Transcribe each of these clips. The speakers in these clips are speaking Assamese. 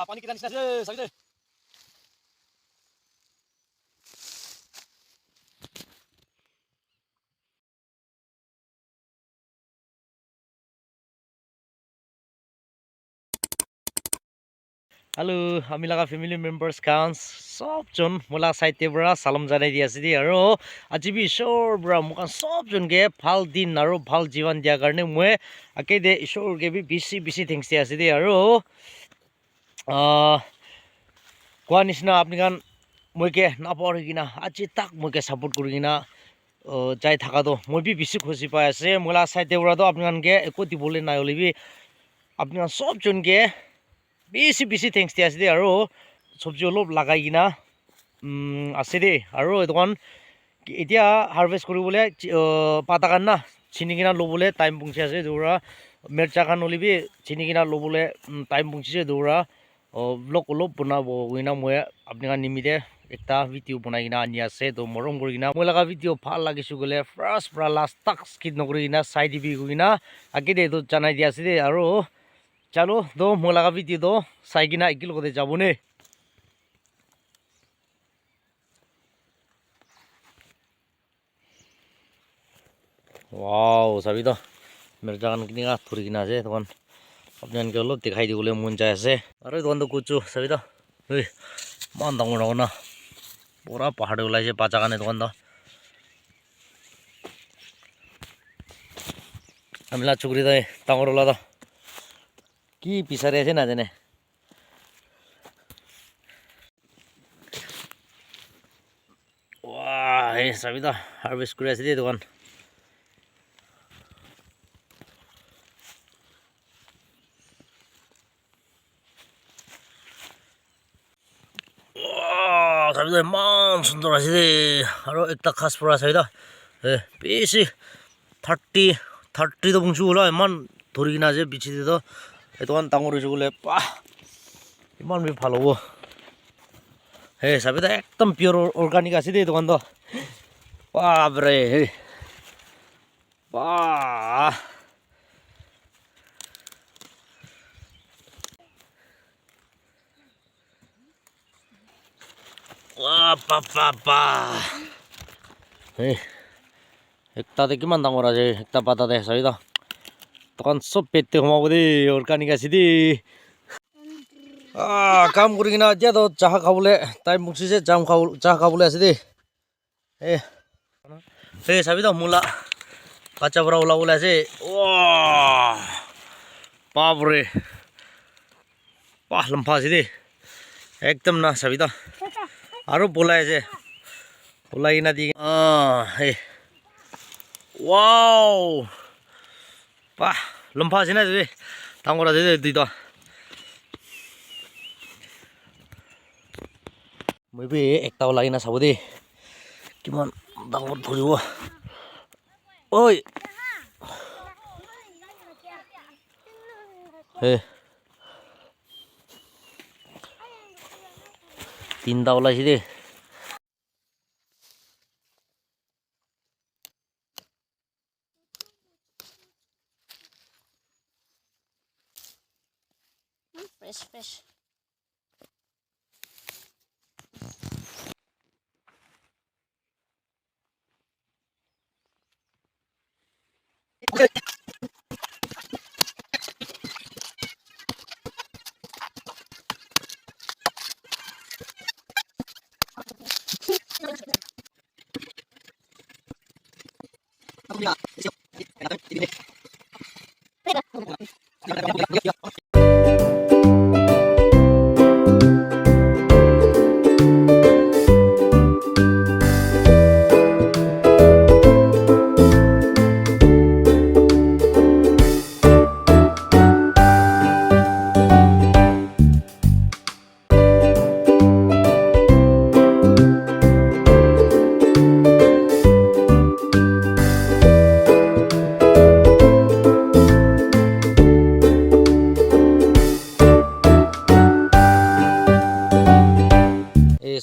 পানী কেইটা নিচিনা আছে চাবি দে Halo, আমি লগা ফেমিলি মেম্বাৰ্ছ কাউন্স সবজন মোলা সাইতে পৰা সালাম জনাই দি আছে আৰু আজি বি ঈশ্বৰ পৰা মোক সবজনকে ভাল দিন আৰু ভাল জীৱন দিয়া কাৰণে মই আকে দে ঈশ্বৰকে বি বেছি থেংকছ দি আছে আৰু কোৱা নিচিনা আপোনাক মইকে নাপাহৰি কিনা আজি তাক মইকে সাপোৰ্ট কৰি কিনা যাই থাকাটো মই বি বেছি খুচি পাই আছে মোলা সাইতে পৰাতো আপোনালোকে একো দিবলৈ নাই হ'লে আপোনাক সবজনকে বেছি থেংকছ দি আছে আৰু চব্জি অলপ লাগাই কিনা আছে দেই আৰু এইটোখন এতিয়া হাৰভেষ্ট কৰিবলৈ পাতা কান না চিনি কিনা ল'বলৈ টাইম পুংচি আছে দৌৰা মিৰ্চা খান নলিবি চিনি কিনা ল'বলৈ টাইম পুংচিছে দৌৰা ব্লগ অলপ বনাব কিনা মই আপোনাক নিমিতে একটা ভিডিঅ' বনাই কিনা আনি আছে তো মৰম কৰি কিনা মই লগা ভিডিঅ' ভাল লাগিছো গ'লে ফাৰ্ষ্ট পৰা লাষ্ট তাক স্কিপ নকৰি কিনা চাই দিবি কিনা আগে দে এইটো জনাই দি আছে দেই আৰু চলো তো মই লগা ভিডিঅ'টো চাই কিনা একেলগতে যাবনে ওয়াও চাবি তো মিৰ্চা খান কিনি ধৰি কিনা আছে তখন আপোনালোকে অলপ দেখাই দিবলৈ মন যায় আছে আৰু তখন কুচু চাবি তো ইমান ডাঙৰ ডাঙৰ না পুৰা পাহাৰে ওলাইছে বাজা কাৰণে তখন তো আমি চুকুৰি তই ডাঙৰ ওলা তো কি বিচাৰি আছে নাজানে এই চাবি তো হাৰভেষ্ট কৰি আছে দেই দোকান চাবি তো ইমান সুন্দৰ আছে দেই আৰু একটা খাচ পৰা চাবি তো বেছি 30 তো পুংচু ওলা ইমান ধৰি কিনা আছে বিচি দি তো এইটোখন ডাঙৰ হৈছে বোলে পাহ ইমান বি ভাল হ'ব চাবি তো একদম পিয়ৰ অৰ্গানিক আছে দেই দোকান তো বাপৰে বাহ একটাতে কিমান ডাঙৰ আছে একটা পাতাতে চাবি তো তখন চব পেটতে সোমাব দেই অৰ্গানিক আছে দেই কাম কৰি কিনা এতিয়া তো চাহ খাবলৈ টাইম মুচিছে চাহ খাবলৈ আছে দেই চাবি তো মূলা বাচ্চা পৰা ওলাবলৈ আছে বাপৰে লম্ফা আছে দেই একদম না চাবি তো আৰু পলাই আছে পলাই কিনা দি ৱাও লম্ফা আছে না দেই ডাঙৰ আছে দেই দুইটা মই বি একটা ওলাই কিনা চাব দেই কিমান ডাঙৰ ধৰিব ঐ তিনটা ওলাইছে দেই fresh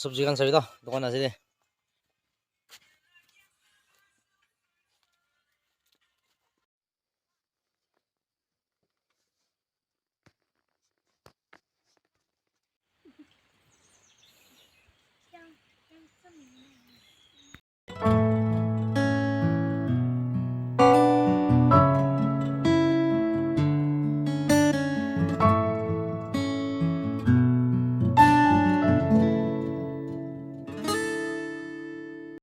চব্জি খান চাবি তো দোকান আছে দে চব মিলি